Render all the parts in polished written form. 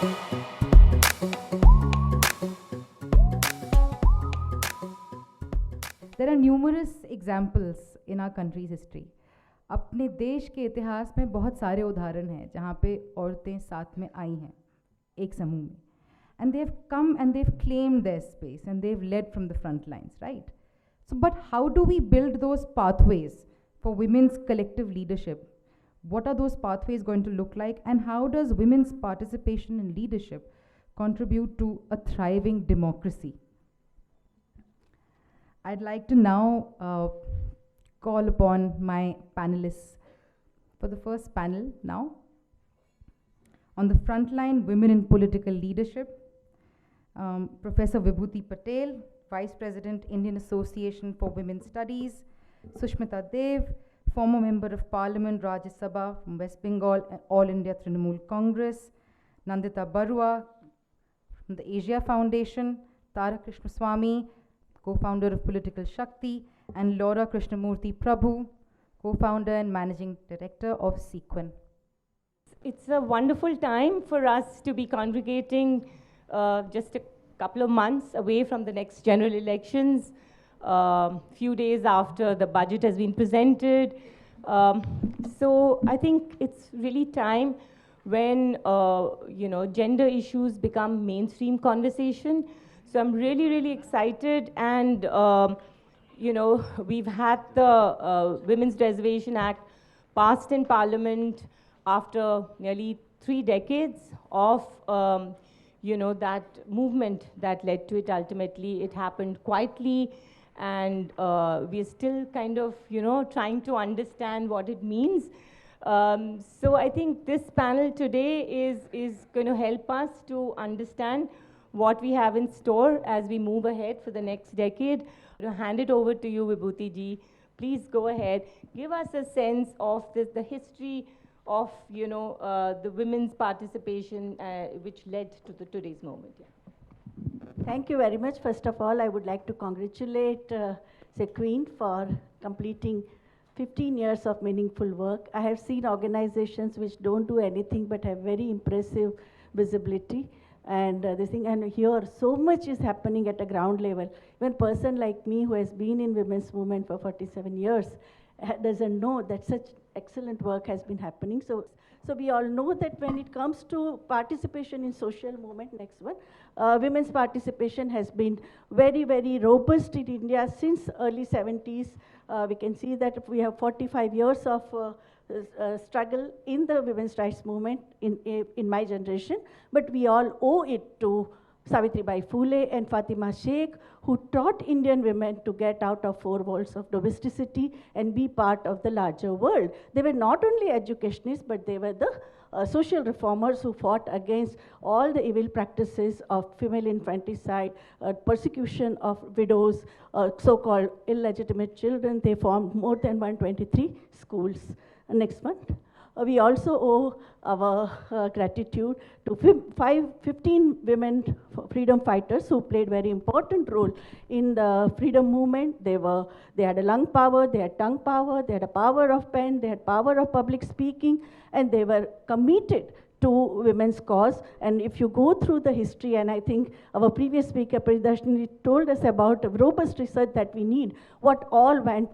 There are numerous examples in our country's history. अपने देश के इतिहास में बहुत सारे उदाहरण हैं जहाँ पे औरतें साथ में आई हैं एक समूह में, and they've come and they've claimed their space and they've led from the front lines, right? So, but how do we build those pathways for women's collective leadership? What are those pathways going to look like, and how does women's participation in leadership contribute to a thriving democracy? I'd like to now call upon my panelists for the first panel now. On the front line, women in political leadership, Professor Vibhuti Patel, Vice President, Indian Association for Women's Studies, Sushmita Dev, former Member of Parliament, Rajya Sabha from West Bengal, All India Trinamool Congress, Nandita Baruah from the Asia Foundation, Krishnaswamy, co-founder of Political Shakti, and Lora Krishnamurthi Prabhu, co-founder and managing director of CEQUIN. It's a wonderful time for us to be congregating just a couple of months away from the next general elections, few days after the budget has been presented. So I think it's really time when gender issues become mainstream conversation. So I'm really, really excited, and we've had the Women's Reservation Act passed in Parliament after nearly 3 decades of that movement that led to it. Ultimately, it happened quietly, and we're still kind of trying to understand what it means. So I think this panel today is going to help us to understand what we have in store as we move ahead for the next decade. I'll hand it over to you, Vibhuti ji. Please go ahead. Give us a sense of the history of the women's participation which led to today's moment. Yeah. Thank you very much. First of all, I would like to congratulate CEQUIN for completing 15 years of meaningful work. I have seen organizations which don't do anything but have very impressive visibility. And and here so much is happening at a ground level. Even a person like me who has been in women's movement for 47 years doesn't know that such excellent work has been happening. So we all know that when it comes to participation in social movement, next one, women's participation has been very, very robust in India since early 70s. We can see that we have 45 years of struggle in the women's rights movement in my generation, but we all owe it to Savitribai Phule and Fatima Sheikh, who taught Indian women to get out of 4 walls of domesticity and be part of the larger world. They were not only educationists, but they were the social reformers who fought against all the evil practices of female infanticide, persecution of widows, so-called illegitimate children. They formed more than 123 schools. Next one. We also owe our gratitude to 15 women freedom fighters who played very important role in the freedom movement. They had a lung power, they had tongue power, they had a power of pen, they had power of public speaking, and they were committed to women's cause. And if you go through the history, and I think our previous speaker, Priyadarshini, told us about robust research that we need, what all went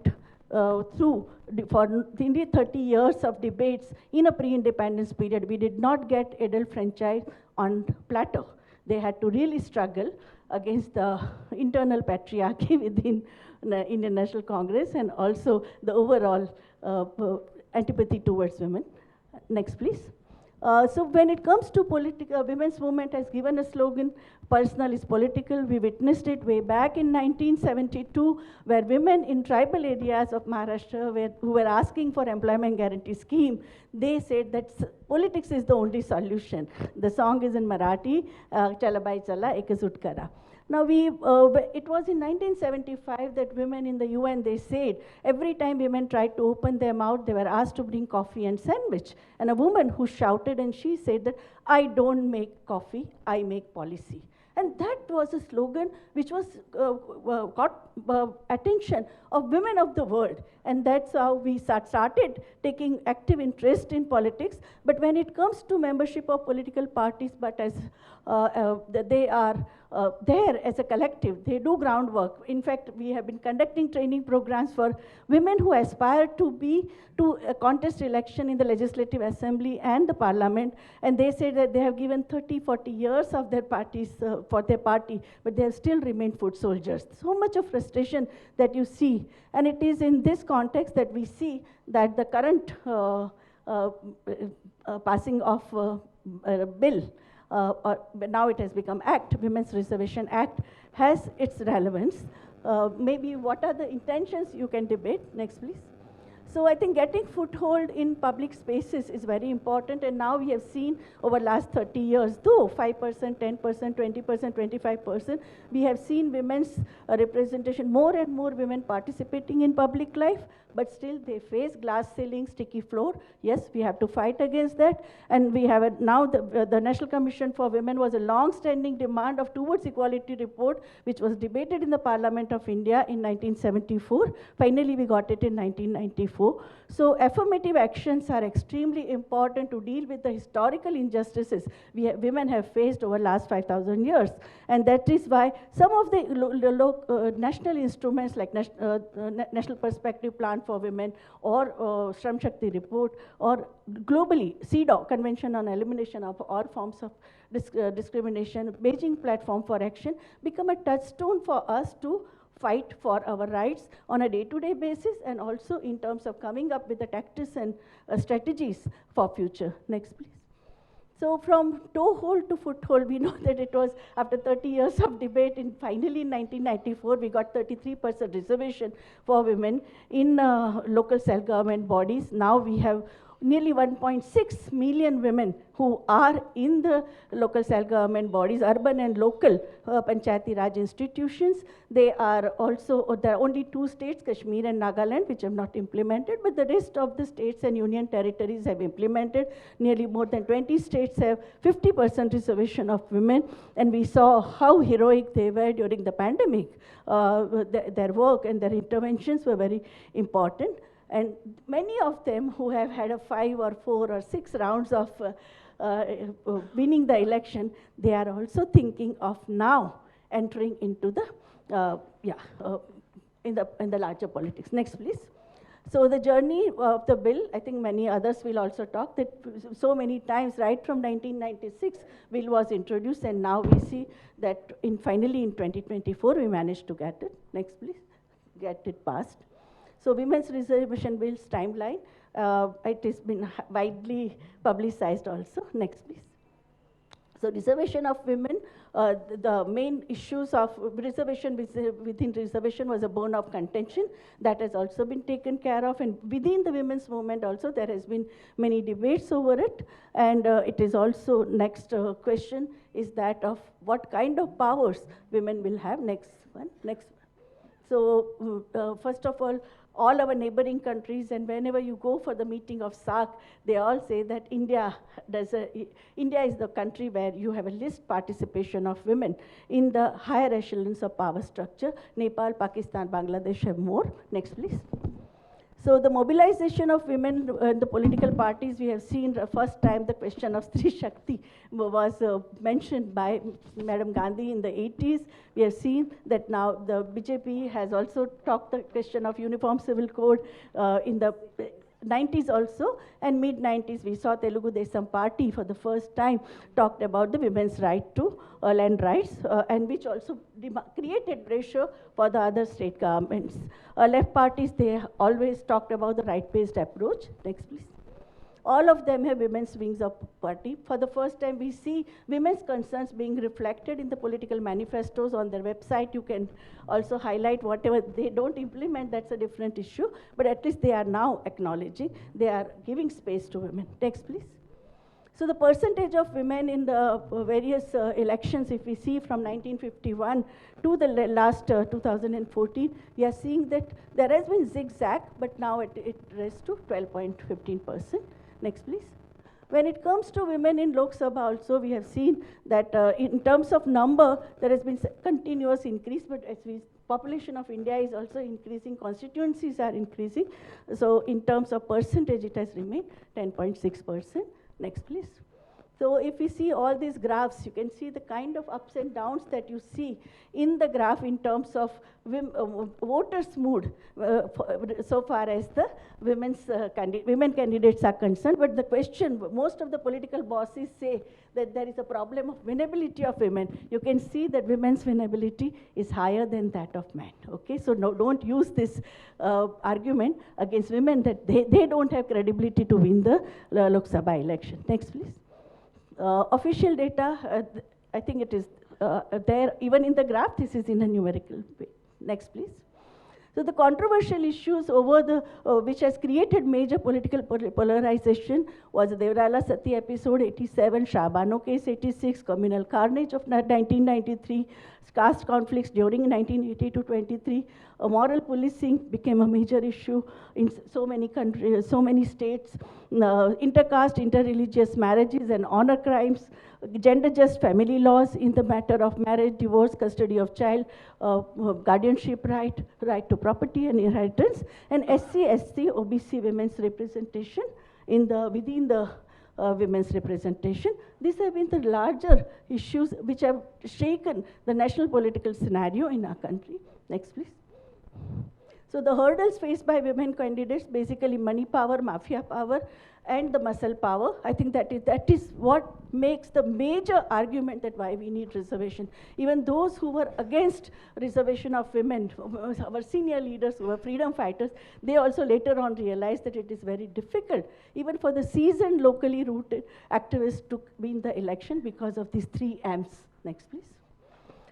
through for nearly 30 years of debates in a pre-independence period. We did not get adult franchise on platter. They had to really struggle against the internal patriarchy within the Indian National Congress, and also the overall antipathy towards women. Next, please. So when it comes to political, women's movement has given a slogan, personal is political. We witnessed it way back in 1972, where women in tribal areas of Maharashtra who were asking for employment guarantee scheme, they said that politics is the only solution. The song is in Marathi, Chala Bai Chala, Ekazut Kara. Now it was in 1975 that women in the UN, they said, every time women tried to open their mouth, they were asked to bring coffee and sandwich. And a woman who shouted, and she said that, I don't make coffee, I make policy. And that was a slogan which was got attention of women of the world. And that's how we started taking active interest in politics. But when it comes to membership of political parties, but as they are there as a collective, they do groundwork. In fact, we have been conducting training programs for women who aspire to contest election in the Legislative Assembly and the Parliament, and they say that they have given 30, 40 years of their parties for their party, but they have still remained foot soldiers. So much of frustration that you see, and it is in this context that we see that the current passing of a bill, but now it has become Act, Women's Reservation Act, has its relevance. Maybe what are the intentions you can debate. Next, please. So I think getting foothold in public spaces is very important, and now we have seen over last 30 years, though 5%, 10%, 20%, 25%, we have seen women's representation, more and more women participating in public life, but still they face glass ceiling, sticky floor. Yes, we have to fight against that, and we have now the National Commission for Women was a long-standing demand of Towards Equality report, which was debated in the Parliament of India in 1974. Finally, we got it in 1994. So affirmative actions are extremely important to deal with the historical injustices women have faced over the last 5,000 years. And that is why some of the national instruments like National Perspective Plan for Women or Shram Shakti report, or globally, CEDAW, Convention on Elimination of All Forms of Discrimination, Beijing Platform for Action, become a touchstone for us to fight for our rights on a day-to-day basis, and also in terms of coming up with the tactics and strategies for future. Next, please. So from toehold to foothold, we know that it was after 30 years of debate, finally in 1994, we got 33% reservation for women in local self-government bodies. Now we have nearly 1.6 million women who are in the local self-government bodies, urban and local Panchayati Raj institutions. They are also, there are only 2 states, Kashmir and Nagaland, which have not implemented, but the rest of the states and union territories have implemented. Nearly more than 20 states have 50% reservation of women, and we saw how heroic they were during the pandemic. Their work and their interventions were very important. And many of them who have had a 5 or 4 or 6 rounds of winning the election, they are also thinking of now entering into the, in the larger politics. Next, please. So the journey of the bill, I think many others will also talk, that so many times, right from 1996, bill was introduced, and now we see that finally in 2024, we managed to get it. Next, please. Get it passed. So Women's Reservation Bill's timeline, it has been widely publicized also. Next, please. So reservation of women, the main issues of reservation within reservation was a bone of contention. That has also been taken care of, and within the women's movement also there has been many debates over it. And it is also, next question is that of what kind of powers women will have. Next one. So first of all our neighboring countries, and whenever you go for the meeting of SAARC, they all say that India is the country where you have a least participation of women in the higher echelons of power structure. Nepal, Pakistan, Bangladesh have more. Next, please. So the mobilization of women in the political parties, we have seen the first time the question of Stri Shakti was mentioned by Madam Gandhi in the 80s. We have seen that now the BJP has also talked the question of uniform civil code in the 90s also, and mid-90s we saw Telugu Desam Party for the first time talked about the women's right to land rights, and which also created pressure for the other state governments. Left parties, they always talked about the right-based approach. Next, please. All of them have women's wings of party. For the first time, we see women's concerns being reflected in the political manifestos on their website. You can also highlight whatever they don't implement, that's a different issue, but at least they are now acknowledging, they are giving space to women. Next, please. So the percentage of women in the various elections, if we see from 1951 to the last 2014, we are seeing that there has been zigzag, but now it raised to 12.15%. Next, please. When it comes to women in Lok Sabha also, we have seen that in terms of number, there has been continuous increase, but as we population of India is also increasing, constituencies are increasing. So in terms of percentage, it has remained 10.6%. Next, please. So if we see all these graphs, you can see the kind of ups and downs that you see in the graph in terms of voters' mood so far as the women candidates are concerned. But the question, most of the political bosses say that there is a problem of winnability of women. You can see that women's winnability is higher than that of men. Okay, so no, don't use this argument against women that they don't have credibility to win the Lok Sabha election. Next, please. Official data, I think it is there, even in the graph, this is in a numerical way. Next, please. So the controversial issues over the, which has created major political polarization was the Devrala Sati episode 87, Shabano case 86, communal carnage of 1993, caste conflicts during 1980 to 23, moral policing became a major issue in so many countries, so many states, intercaste, interreligious marriages and honor crimes, gender-just family laws in the matter of marriage, divorce, custody of child, guardianship right, right to property and inheritance, and SC, ST, OBC women's representation in the, within the women's representation. These have been the larger issues which have shaken the national political scenario in our country. Next, please. So the hurdles faced by women candidates, basically money power, mafia power, and the muscle power. I think that is what makes the major argument that why we need reservation. Even those who were against reservation of women, our senior leaders who were freedom fighters, they also later on realized that it is very difficult, even for the seasoned, locally rooted activists to win the election because of these 3 M's. Next, please.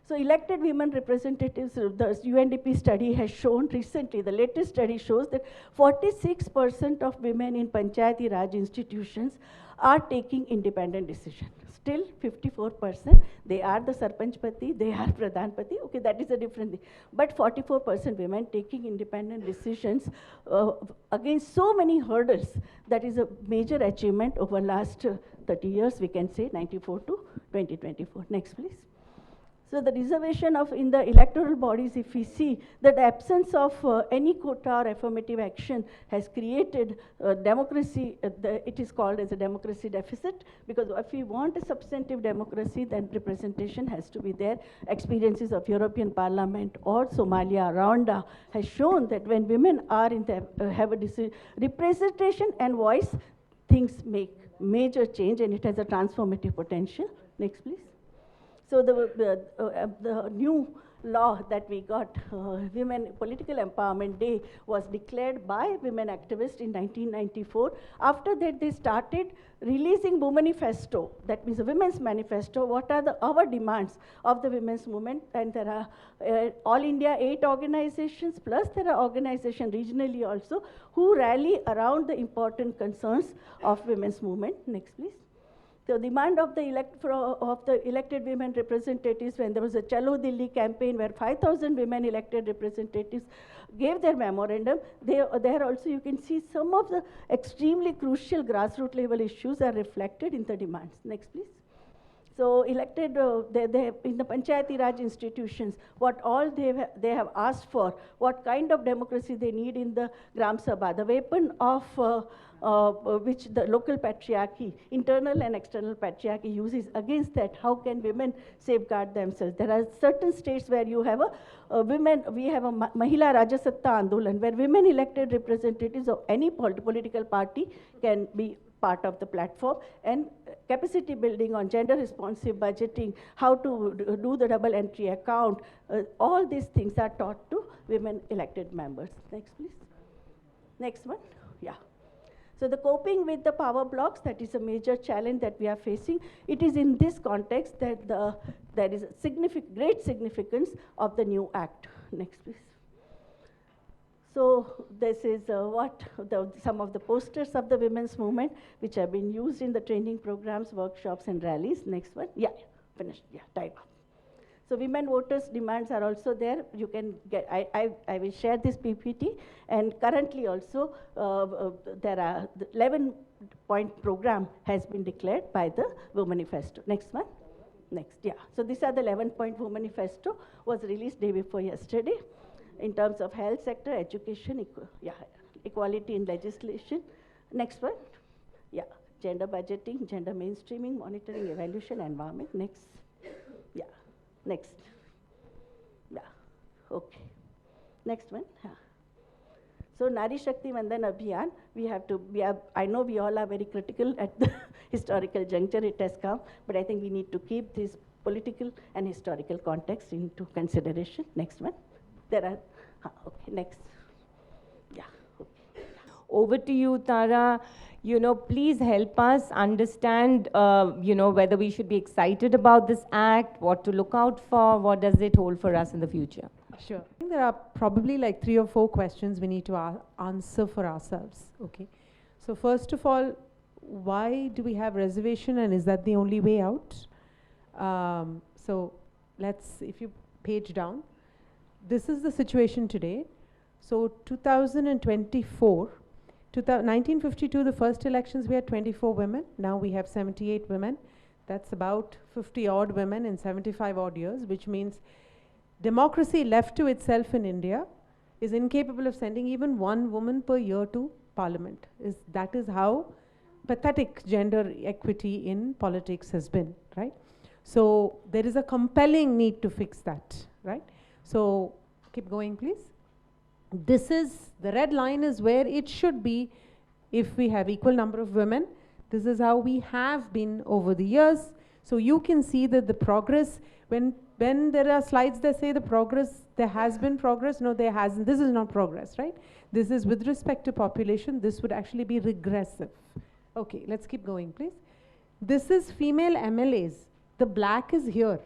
So elected women representatives, the UNDP study has shown recently, the latest study shows that 46% of women in Panchayati Raj institutions are taking independent decisions. Still 54%, they are the Sarpanchpati, they are Pradhanpati, okay, that is a different thing. But 44% women taking independent decisions against so many hurdles, that is a major achievement over last 30 years, we can say, 94 to 2024. Next, please. So the reservation of in the electoral bodies, if we see that the absence of any quota or affirmative action has created democracy, it is called as a democracy deficit, because if we want a substantive democracy, then representation has to be there. Experiences of European Parliament or Somalia, Rwanda has shown that when women are in the, have a representation and voice, things make major change and it has a transformative potential. Next, please. So the new law that we got, Women Political Empowerment Day, was declared by women activists in 1994. After that, they started releasing Manifesto, that means a women's manifesto. What are our demands of the women's movement? And there are all India 8 organizations, plus there are organizations regionally also, who rally around the important concerns of women's movement. Next, please. The demand of the elected women representatives, when there was a Chalo Delhi campaign where 5,000 women elected representatives gave their memorandum, there also you can see some of the extremely crucial grassroots level issues are reflected in the demands. Next, please. So elected, in the Panchayati Raj institutions, what all they have asked for, what kind of democracy they need in the Gram Sabha, the weapon of which the local patriarchy, internal and external patriarchy uses against that, how can women safeguard themselves? There are certain states where you have we have a Mahila Rajasatta Andolan, where women elected representatives of any political party can be part of the platform, and capacity building on gender responsive budgeting, how to do the double entry account, all these things are taught to women elected members. Next, please. Next one, yeah. So the coping with the power blocks, that is a major challenge that we are facing. It is in this context that there is a great significance of the new act. Next, please. So this is some of the posters of the women's movement, which have been used in the training programs, workshops, and rallies. Next one. Yeah, finished. Yeah, time up. So women voters' demands are also there. You can get, I will share this PPT. And currently also, there are 11 11-point program has been declared by the Women Manifesto. Next one. Next, yeah. So these are the 11-point Women Manifesto, was released day before yesterday, in terms of health sector, education, equality in legislation. Next one. Yeah. Gender budgeting, gender mainstreaming, monitoring, evaluation, environment. Next. Yeah. Next. Yeah. Okay. Next one. Yeah. So Nari Shakti Vandan Abhiyan, I know we all are very critical at the historical juncture it has come, but I think we need to keep this political and historical context into consideration. Next one. There are, okay, next. Yeah, okay. Over to you, Tara. Please help us understand, whether we should be excited about this act, what to look out for, what does it hold for us in the future? Sure. I think there are probably like 3 or 4 questions we need to answer for ourselves. Okay. So first of all, why do we have reservation, and is that the only way out? So if you page down, this is the situation today. So 2024, 1952, the first elections, we had 24 women. Now we have 78 women. That's about 50 odd women in 75 odd years, which means democracy left to itself in India is incapable of sending even 1 woman per year to parliament. That is how pathetic gender equity in politics has been, right? So there is a compelling need to fix that, right? So keep going, please. This is, the red line is where it should be if we have equal number of women. This is how we have been over the years. So you can see that the progress, when there are slides that say the progress, there has been progress, no, there hasn't. This is not progress, right? This is with respect to population, this would actually be regressive. Okay, let's keep going, please. This is female MLAs. The black is here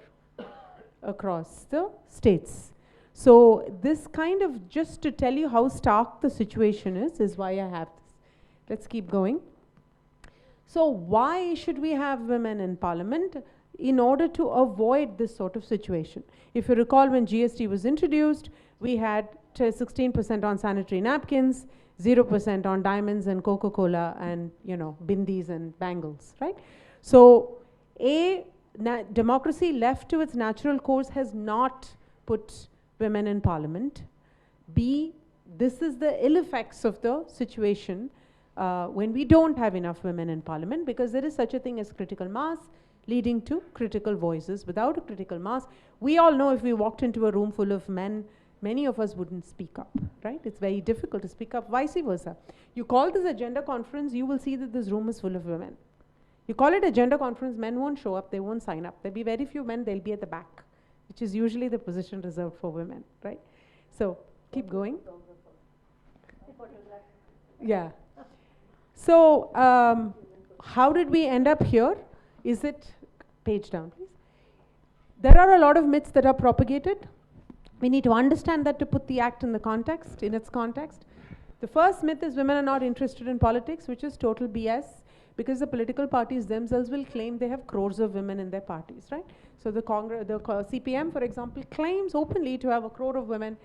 across the states. So this kind of, just to tell you how stark the situation is why I have this. Let's keep going. So why should we have women in parliament? In order to avoid this sort of situation. If you recall, when GST was introduced, we had 16% on sanitary napkins, 0% on diamonds and Coca-Cola and, bindis and bangles, right? So democracy left to its natural course has not put women in parliament. B, this is the ill effects of the situation when we don't have enough women in parliament, because there is such a thing as critical mass leading to critical voices. Without a critical mass, we all know if we walked into a room full of men, many of us wouldn't speak up, right? It's very difficult to speak up, vice versa. You call this a gender conference, you will see that this room is full of women. You call it a gender conference, men won't show up, they won't sign up. There'll be very few men, they'll be at the back, which is usually the position reserved for women, right? So, keep going. Yeah. So, how did we end up here? Is it, page down please. There are a lot of myths that are propagated. We need to understand that to put the act in the context, in its context. The first myth is women are not interested in politics, which is total BS, because the political parties themselves will claim they have crores of women in their parties, right? So the CPM, for example, claims openly to have 1 crore of women.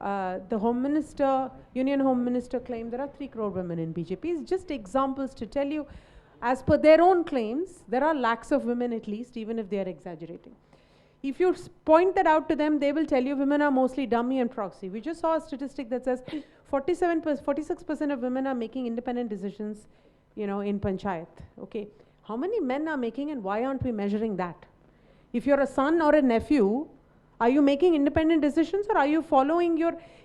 The Home Minister, Union Home Minister claimed there are 3 crore women in BJP. It's just examples to tell you, as per their own claims, there are lakhs of women at least, even if they are exaggerating. If you point that out to them, they will tell you women are mostly dummy and proxy. We just saw a statistic that says 46% of women are making independent decisions, in Panchayat. Okay, how many men are making, and why aren't we measuring that? If you're a son or a nephew, are you making independent decisions, or are you following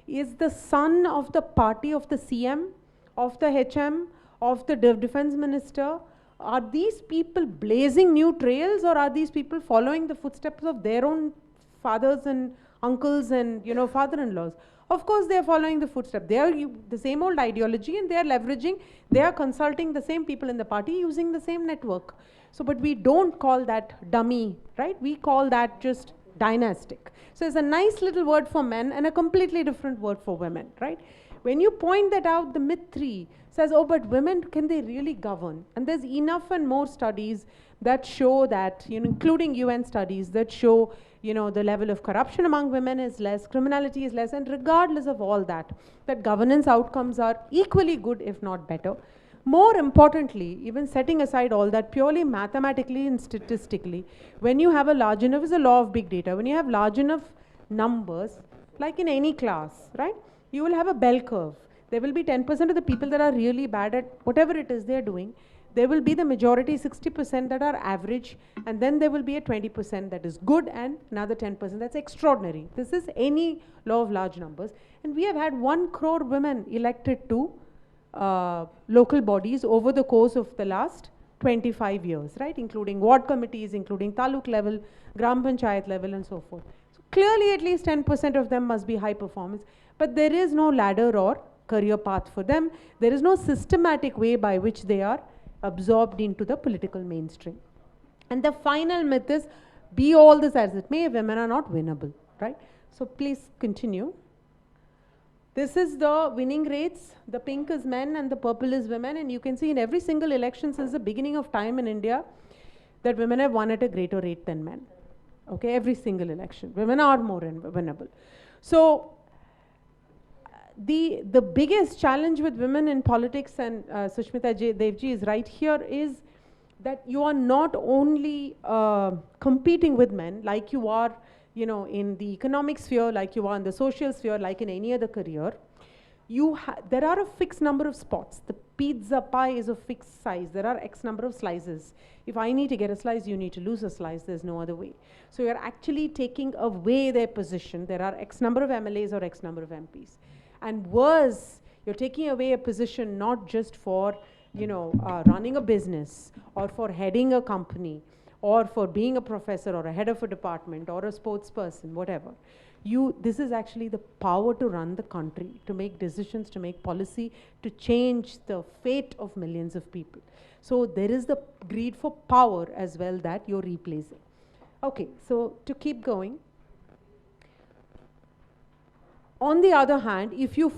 is the son of the party of the CM, of the HM, of the defense minister? Are these people blazing new trails, or are these people following the footsteps of their own fathers and uncles and father-in-laws? Of course they are following the footsteps. They are the same old ideology, and they are leveraging, they are consulting the same people in the party using the same network. So, but we don't call that dummy, right? We call that just dynastic. So it's a nice little word for men and a completely different word for women, right? When you point that out, the myth 3 says, oh, but women, can they really govern? And there's enough and more studies that show that, including UN studies that show, the level of corruption among women is less, criminality is less, and regardless of all that, that governance outcomes are equally good, if not better. More importantly, even setting aside all that, purely mathematically and statistically, when you have a large enough, is a law of big data, when you have large enough numbers, like in any class, right, you will have a bell curve. There will be 10% of the people that are really bad at whatever it is they're doing. There will be the majority, 60% that are average, and then there will be a 20% that is good and another 10% that's extraordinary. This is any law of large numbers. And we have had 1 crore women elected to local bodies over the course of the last 25 years, right, including ward committees, including taluk level, gram panchayat level, and so forth. So clearly at least 10% of them must be high performance, but there is no ladder or career path for them. There is no systematic way by which they are absorbed into the political mainstream. And the final myth is, be all this as it may, women are not winnable, right? So please continue. This is the winning rates. The pink is men and the purple is women, and you can see in every single election since the beginning of time in India that women have won at a greater rate than men. Okay, every single election. Women are more winnable. So the biggest challenge with women in politics, and Sushmita Dev ji is right here, is that you are not only competing with men like you are, you know, in the economic sphere, like you are in the social sphere, like in any other career. There are a fixed number of spots. The pizza pie is a fixed size. There are X number of slices. If I need to get a slice, you need to lose a slice. There's no other way. So you're actually taking away their position. There are X number of MLAs or X number of MPs. And worse, you're taking away a position not just for, you know, running a business or for heading a company or for being a professor or a head of a department or a sports person, whatever. This is actually the power to run the country, to make decisions, to make policy, to change the fate of millions of people. So there is the greed for power as well that you're replacing. Okay, so to keep going. On the other hand, if you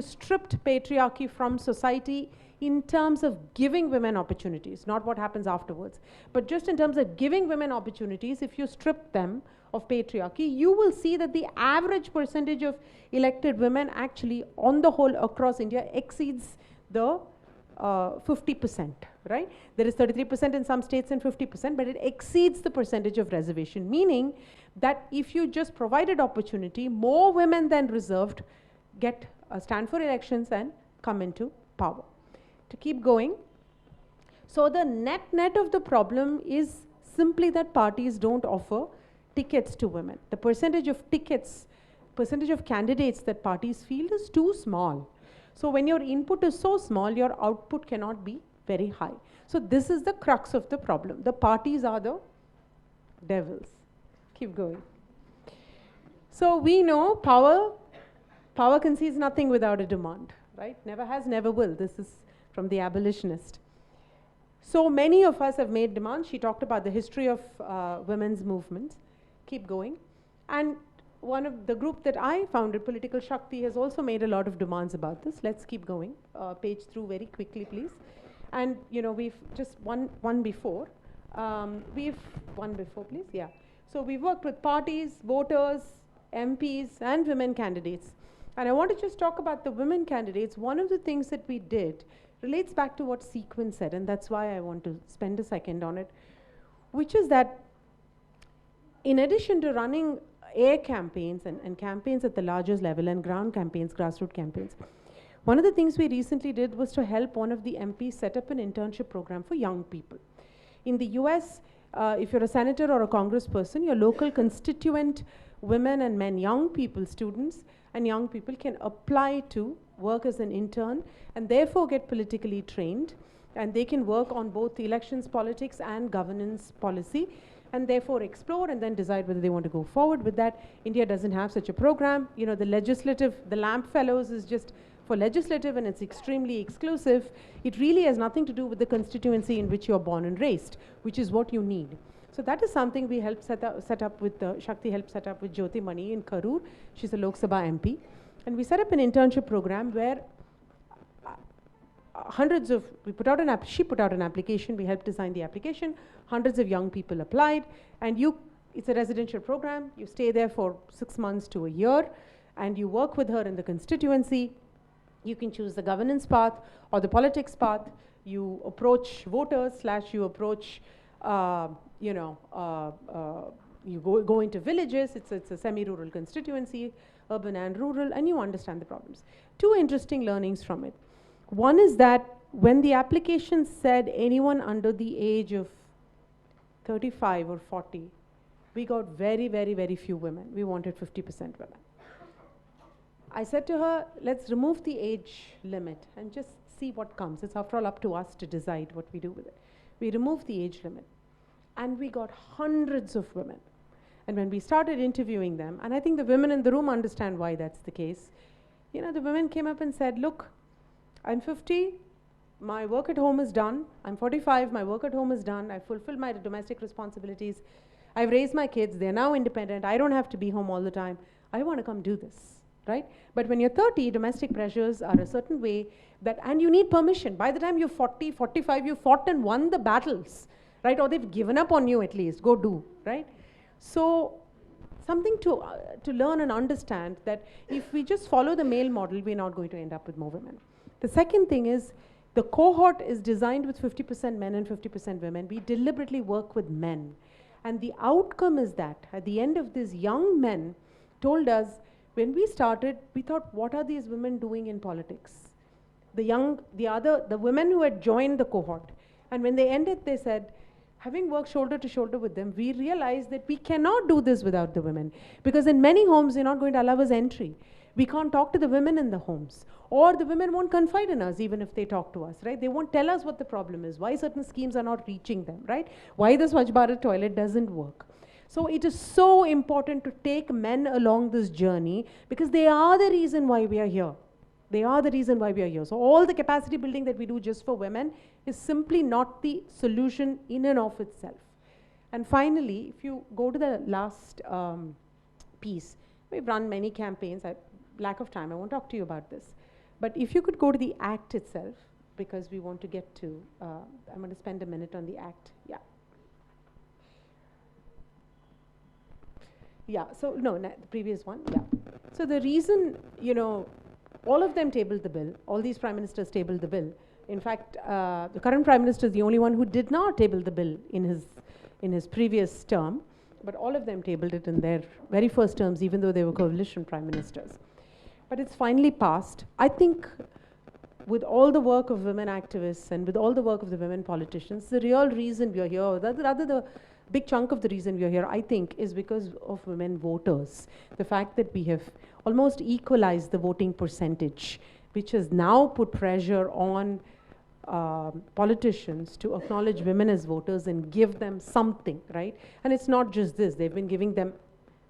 stripped patriarchy from society in terms of giving women opportunities, not what happens afterwards, but just in terms of giving women opportunities, if you strip them of patriarchy, you will see that the average percentage of elected women actually on the whole across India exceeds the 50%, right? There is 33% in some states and 50%, but it exceeds the percentage of reservation, meaning that if you just provided opportunity, more women than reserved stand for elections and come into power. To keep going, so the net of the problem is simply that parties don't offer tickets to women. The percentage of candidates that parties field is too small. So when your input is so small, your output cannot be very high. So this is the crux of the problem. The parties are the devils. Keep going. So we know power concedes nothing without a demand, right? Never has, never will. This is from the abolitionist. So many of us have made demands. She talked about the history of women's movements. Keep going. And one of the group that I founded, Political Shakti, has also made a lot of demands about this. Let's keep going. Page through very quickly, please. And you know, we've just one before. One before, please. Yeah. So we've worked with parties, voters, MPs, and women candidates. And I want to just talk about the women candidates. One of the things that we did relates back to what CEQUIN said, and that's why I want to spend a second on it, which is that in addition to running air campaigns and campaigns at the largest level and ground campaigns, grassroots campaigns, one of the things we recently did was to help one of the MPs set up an internship program for young people. In the US, if you're a senator or a congressperson, your local constituent women and men, young people, students and young people can apply to work as an intern and therefore get politically trained, and they can work on both the elections politics and governance policy, and therefore explore and then decide whether they want to go forward with that. India doesn't have such a program. You know, the LAMP Fellows is just for legislative and it's extremely exclusive. It really has nothing to do with the constituency in which you're born and raised, which is what you need. So that is something we helped set up with, Shakti helped set up with Jyoti Mani in Karur. She's a Lok Sabha MP. And we set up an internship program where she put out an application, we helped design the application, hundreds of young people applied, and it's a residential program, you stay there for 6 months to a year, and you work with her in the constituency, You can choose the governance path or the politics path. You approach voters / you approach, you go into villages. It's a semi-rural constituency, urban and rural, and you understand the problems. Two interesting learnings from it. One is that when the application said anyone under the age of 35 or 40, we got very, very, very few women. We wanted 50% women. I said to her, let's remove the age limit and just see what comes. It's after all up to us to decide what we do with it. We removed the age limit and we got hundreds of women. And when we started interviewing them, and I think the women in the room understand why that's the case, you know, the women came up and said, look, I'm 50, my work at home is done. I'm 45, my work at home is done. I've fulfilled my domestic responsibilities. I've raised my kids, they're now independent. I don't have to be home all the time. I want to come do this, right? But when you're 30, domestic pressures are a certain way that, and you need permission. By the time you're 40, 45, you fought and won the battles, right? Or they've given up on you at least, go do, right? So something to learn and understand that if we just follow the male model, we're not going to end up with more women. The second thing is, the cohort is designed with 50% men and 50% women. We deliberately work with men. And the outcome is that, at the end of this, young men told us, when we started, we thought, what are these women doing in politics? The women who had joined the cohort. And when they ended, they said, having worked shoulder to shoulder with them, we realized that we cannot do this without the women. Because in many homes, they're not going to allow us entry. We can't talk to the women in the homes. Or the women won't confide in us, even if they talk to us, right? They won't tell us what the problem is, why certain schemes are not reaching them, right? Why the Swachh Bharat toilet doesn't work. So it is so important to take men along this journey because they are the reason why we are here. They are the reason why we are here. So all the capacity building that we do just for women is simply not the solution in and of itself. And finally, if you go to the last piece, we've run many campaigns. Lack of time, I won't talk to you about this. But if you could go to the act itself, because we want to get to, I'm going to spend a minute on the act. Yeah. Yeah, so no, the previous one, yeah. So the reason, you know, all of them tabled the bill, all these prime ministers tabled the bill. In fact, the current prime minister is the only one who did not table the bill in his previous term, but all of them tabled it in their very first terms, even though they were coalition prime ministers. But it's finally passed. I think with all the work of women activists and with all the work of the women politicians, the real reason we are here, or rather the big chunk of the reason we are here, I think, is because of women voters. The fact that we have almost equalized the voting percentage, which has now put pressure on politicians to acknowledge women as voters and give them something, right? And it's not just this. They've been giving them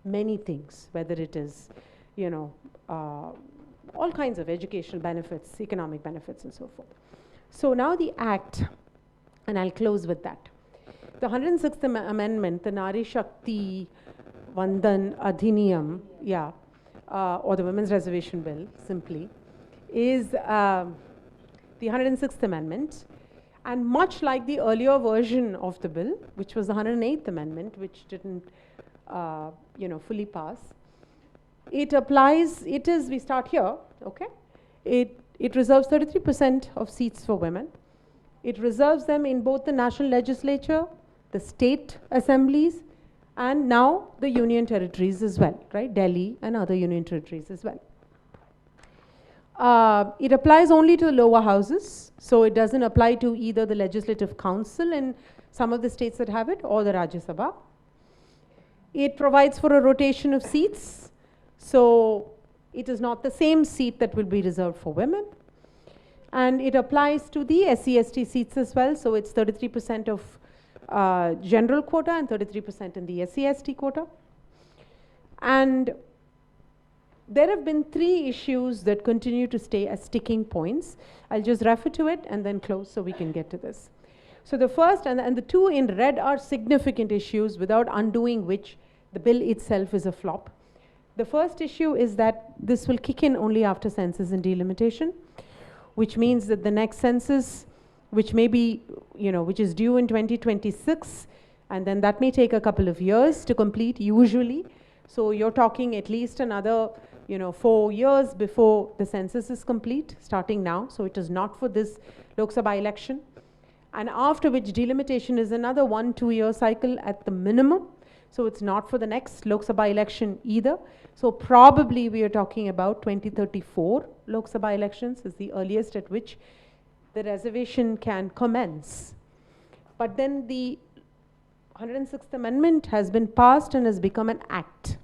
many things, whether it is, you know, all kinds of educational benefits, economic benefits, and so forth. So now the act, and I'll close with that. The 106th Amendment, the Nari Shakti Vandan Adhiniyam, yeah, or the Women's Reservation Bill, simply, is the 106th Amendment. And much like the earlier version of the bill, which was the 108th Amendment, which didn't, you know, fully pass, it applies, we start here, okay? It reserves 33% of seats for women. It reserves them in both the national legislature, the state assemblies, and now the union territories as well, right? Delhi and other union territories as well. It applies only to the lower houses, so it doesn't apply to either the Legislative Council in some of the states that have it or the Rajya Sabha. It provides for a rotation of seats, so it is not the same seat that will be reserved for women. And it applies to the SC/ST seats as well, so it's 33% of general quota and 33% in the SC/ST quota. And there have been 3 issues that continue to stay as sticking points. I'll just refer to it and then close so we can get to this. So the first and the 2 in red are significant issues without undoing which the bill itself is a flop. The first issue is that this will kick in only after census and delimitation, which means that the next census, which may be, you know, which is due in 2026, and then that may take a couple of years to complete usually, So you're talking at least another 4 years before the census is complete, starting now. So it is not for this Lok Sabha election. And after which delimitation is another 1-2 year cycle at the minimum. So it's not for the next Lok Sabha election either. So probably we are talking about 2034 Lok Sabha elections is the earliest at which the reservation can commence. But then the 106th Amendment has been passed and has become an act.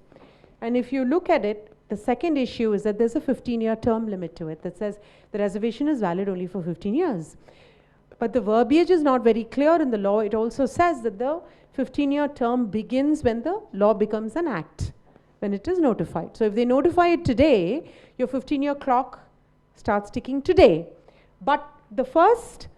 And if you look at it, the second issue is that there's a 15-year term limit to it that says the reservation is valid only for 15 years. But the verbiage is not very clear in the law. It also says that the 15-year term begins when the law becomes an act, when it is notified. So if they notify it today, your 15-year clock starts ticking today. But the first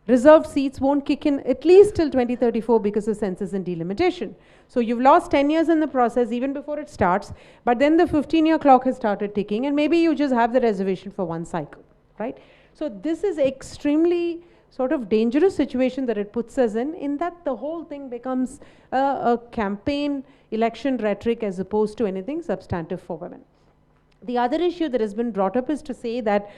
reserved seats won't kick in at least till 2034 because of census and delimitation. So you've lost 10 years in the process even before it starts, but then the 15-year clock has started ticking, and maybe you just have the reservation for one cycle, right? So this is extremely sort of dangerous situation that it puts us in that the whole thing becomes a campaign election rhetoric as opposed to anything substantive for women. The other issue that has been brought up is to say that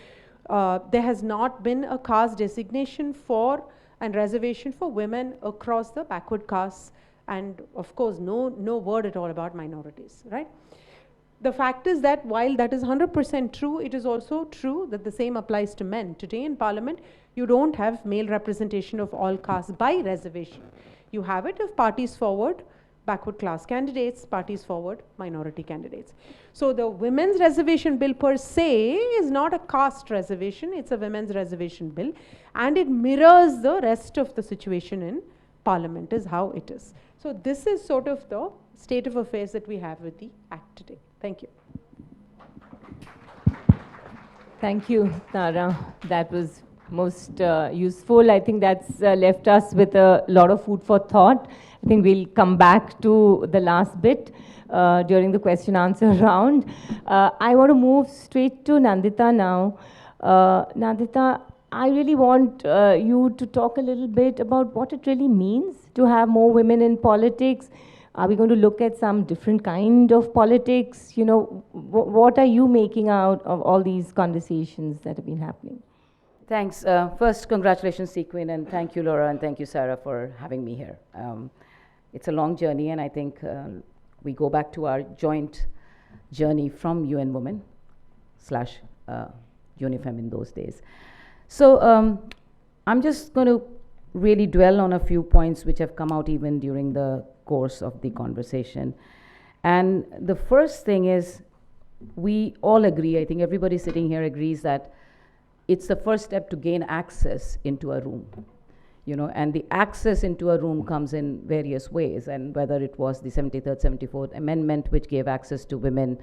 there has not been a caste designation for and reservation for women across the backward castes, and of course no word at all about minorities, right? The fact is that while that is 100% true, it is also true that the same applies to men. Today in Parliament, you don't have male representation of all castes by reservation. You have it if parties forward backward class candidates, parties forward minority candidates. So the women's reservation bill per se is not a caste reservation, it's a women's reservation bill, and it mirrors the rest of the situation in Parliament is how it is. So this is sort of the state of affairs that we have with the Act today. Thank you. Thank you, Tara. That was most useful. I think that's left us with a lot of food for thought. I think we'll come back to the last bit during the question answer round. I want to move straight to Nandita now. Nandita, I really want you to talk a little bit about what it really means to have more women in politics. Are we going to look at some different kind of politics? You know, what are you making out of all these conversations that have been happening? Thanks. First, congratulations, CEQUIN, and thank you, Lora, and thank you, Sarah, for having me here. It's a long journey, and I think we go back to our joint journey from UN Women / UNIFEM in those days. So I'm just going to really dwell on a few points which have come out even during the course of the conversation. And the first thing is, we all agree, I think everybody sitting here agrees that it's the first step to gain access into a room. You know, and the access into a room comes in various ways, and whether it was the 73rd, 74th Amendment, which gave access to women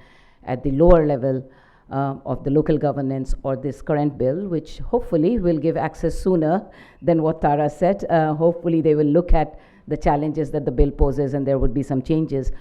at the lower level of the local governance, or this current bill, which hopefully will give access sooner than what Tara said. Hopefully they will look at the challenges that the bill poses and there would be some changes.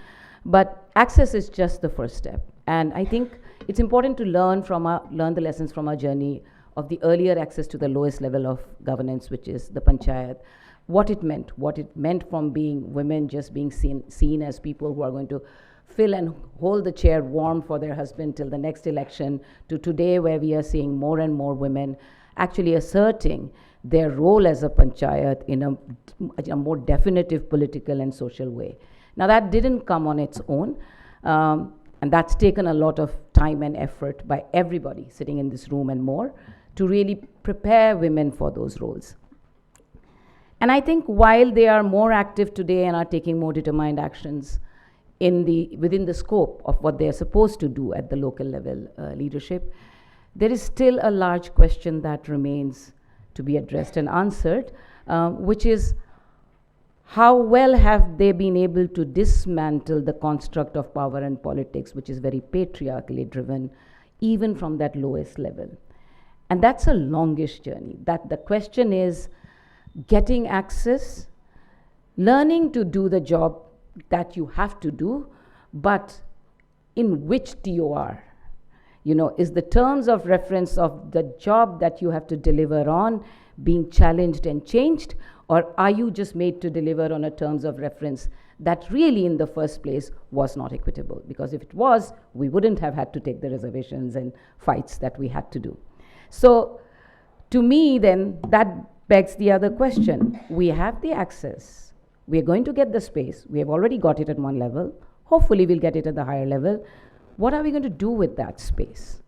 But access is just the first step. And I think it's important to learn the lessons from our journey of the earlier access to the lowest level of governance, which is the panchayat, what it meant from being women just being seen as people who are going to fill and hold the chair warm for their husband till the next election, to today where we are seeing more and more women actually asserting their role as a panchayat in a more definitive political and social way. Now that didn't come on its own, and that's taken a lot of time and effort by everybody sitting in this room and more to really prepare women for those roles. And I think while they are more active today and are taking more determined actions within the scope of what they are supposed to do at the local level leadership, there is still a large question that remains to be addressed and answered, which is how well have they been able to dismantle the construct of power and politics, which is very patriarchally driven, even from that lowest level. And that's a longish journey. That the question is getting access, learning to do the job that you have to do, but in which TOR? You know, is the terms of reference of the job that you have to deliver on being challenged and changed, Or are you just made to deliver on a terms of reference that really in the first place was not equitable? Because if it was, we wouldn't have had to take the reservations and fights that we had to do. So to me then, that begs the other question. We have the access. We are going to get the space. We have already got it at one level. Hopefully we'll get it at the higher level. What are we going to do with that space?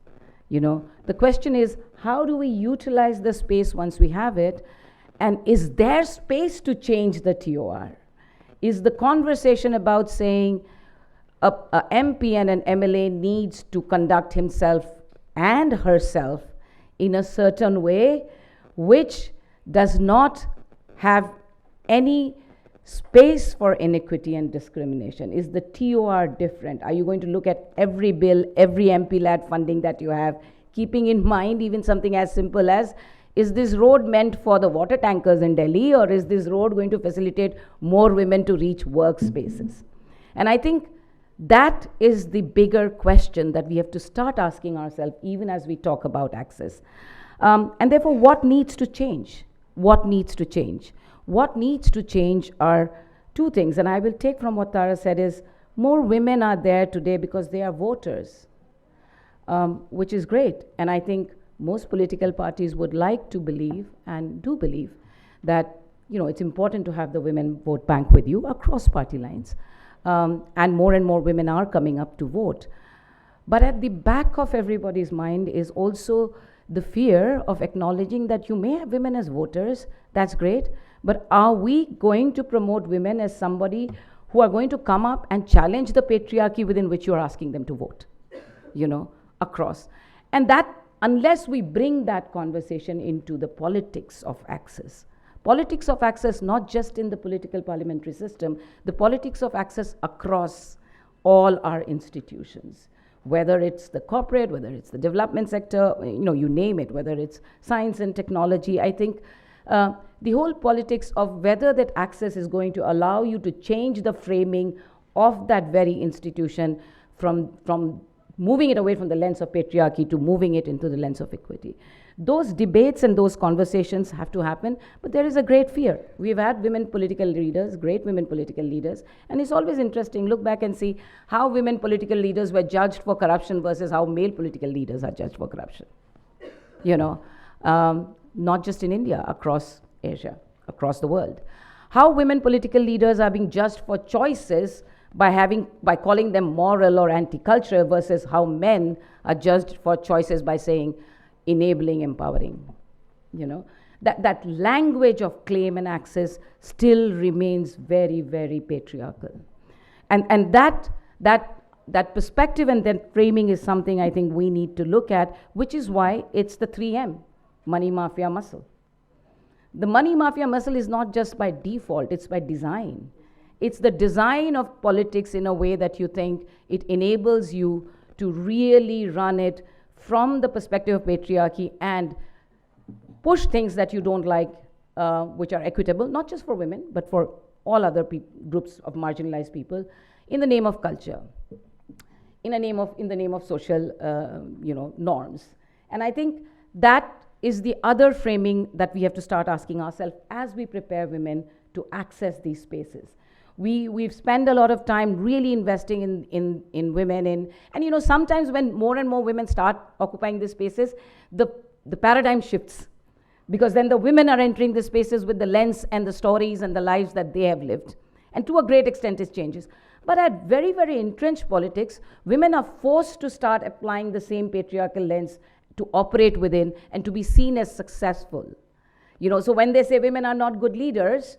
You know, the question is, how do we utilize the space once we have it? And is there space to change the TOR? Is the conversation about saying a MP and an MLA needs to conduct himself and herself in a certain way which does not have any space for inequity and discrimination? Is the TOR different? Are you going to look at every bill, every MP-led funding that you have, keeping in mind even something as simple as, is this road meant for the water tankers in Delhi, or is this road going to facilitate more women to reach workspaces? And I think that is the bigger question that we have to start asking ourselves even as we talk about access. And therefore, what needs to change? What needs to change? What needs to change are two things, and I will take from what Tara said is, more women are there today because they are voters, which is great. And I think most political parties would like to believe and do believe that, you know, it's important to have the women vote bank with you across party lines. And more women are coming up to vote. But at the back of everybody's mind is also the fear of acknowledging that you may have women as voters, that's great, but are we going to promote women as somebody who are going to come up and challenge the patriarchy within which you're asking them to vote, you know, across? And that, unless we bring that conversation into the politics of access not just in the political parliamentary system, the politics of access across all our institutions, whether it's the corporate, whether it's the development sector, you know, you name it, whether it's science and technology. I think the whole politics of whether that access is going to allow you to change the framing of that very institution from moving it away from the lens of patriarchy to moving it into the lens of equity. Those debates and those conversations have to happen, but there is a great fear. We've had women political leaders, great women political leaders, and it's always interesting, look back and see how women political leaders were judged for corruption versus how male political leaders are judged for corruption. You know, not just in India, across Asia, across the world. How women political leaders are being judged for choices by calling them moral or anti-culture versus how men are judged for choices by saying enabling, empowering. You know, that language of claim and access still remains very, very patriarchal. And that perspective and that framing is something I think we need to look at, which is why it's the 3M, money mafia muscle. The money mafia muscle is not just by default, it's by design. It's the design of politics in a way that you think it enables you to really run it from the perspective of patriarchy and push things that you don't like, which are equitable, not just for women, but for all other groups of marginalized people, in the name of culture, in the name of social, you know, norms. And I think that is the other framing that we have to start asking ourselves as we prepare women to access these spaces. We've spent a lot of time really investing in women, and you know, sometimes when more and more women start occupying these spaces, the paradigm shifts, because then the women are entering the spaces with the lens and the stories and the lives that they have lived, and to a great extent it changes. But at very, very entrenched politics, women are forced to start applying the same patriarchal lens to operate within and to be seen as successful. You know, so when they say women are not good leaders,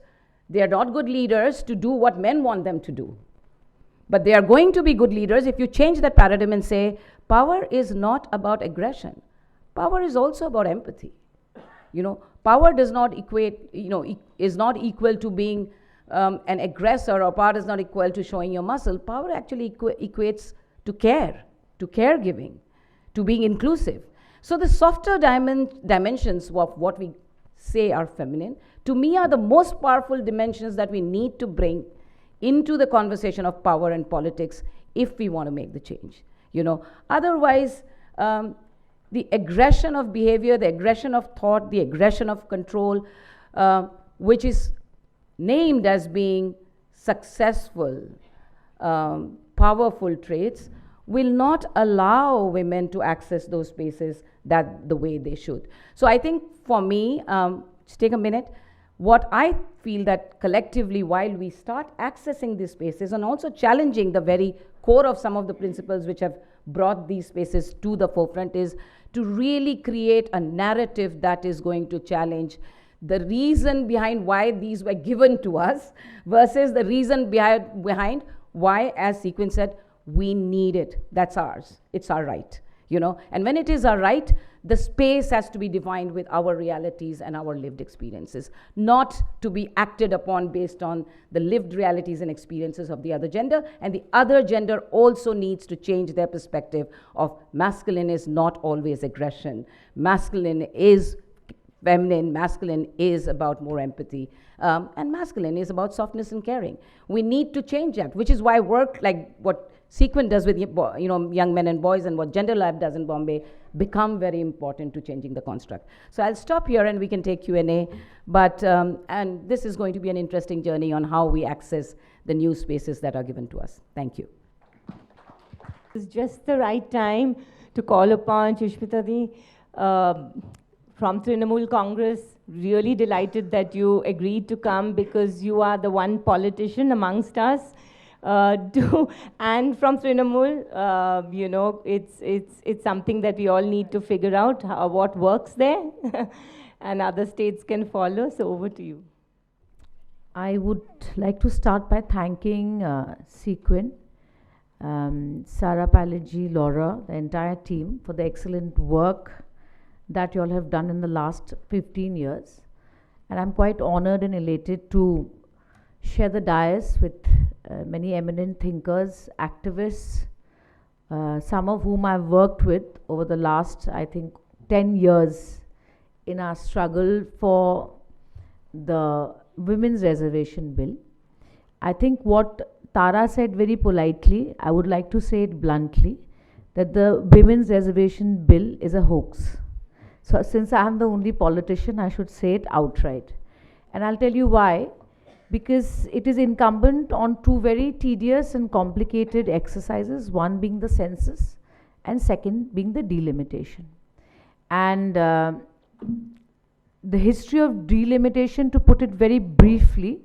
they are not good leaders to do what men want them to do. But they are going to be good leaders if you change that paradigm and say, power is not about aggression. Power is also about empathy. You know, power does not equate, you know, is not equal to being an aggressor, or power is not equal to showing your muscle. Power actually equates to care, to caregiving, to being inclusive. So the softer dimensions of what we say are feminine, to me, are the most powerful dimensions that we need to bring into the conversation of power and politics if we want to make the change. You know, otherwise, the aggression of behavior, the aggression of thought, the aggression of control which is named as being successful, powerful traits, will not allow women to access those spaces that the way they should. So I think for me, just take a minute, what I feel that collectively, while we start accessing these spaces and also challenging the very core of some of the principles which have brought these spaces to the forefront, is to really create a narrative that is going to challenge the reason behind why these were given to us versus the reason behind why, as CEQUIN said, we need it. That's ours. It's our right, you know. And when it is our right, the space has to be defined with our realities and our lived experiences, not to be acted upon based on the lived realities and experiences of the other gender. And the other gender also needs to change their perspective of masculine is not always aggression. Masculine is feminine, masculine is about more empathy, and masculine is about softness and caring. We need to change that, which is why work like what CEQUIN does with young men and boys and what Gender Lab does in Bombay become very important to changing the construct. So I'll stop here and we can take Q&A, but and this is going to be an interesting journey on how we access the new spaces that are given to us. Thank you. It's just the right time to call upon Sushmita Dev from Trinamool Congress. Really delighted that you agreed to come because you are the one politician amongst us. And from Trinamool, you know, it's something that we all need to figure out what works there, and other states can follow. So over to you. I would like to start by thanking CEQUIN, Sarah Palaji, Lora, the entire team for the excellent work that you all have done in the last 15 years. And I'm quite honored and elated to share the dais with many eminent thinkers, activists, some of whom I've worked with over the last, I think, 10 years in our struggle for the Women's Reservation Bill. I think what Tara said very politely, I would like to say it bluntly, that the Women's Reservation Bill is a hoax. So since I am the only politician, I should say it outright. And I'll tell you why. Because it is incumbent on two very tedious and complicated exercises, one being the census and second being the delimitation. And the history of delimitation, to put it very briefly,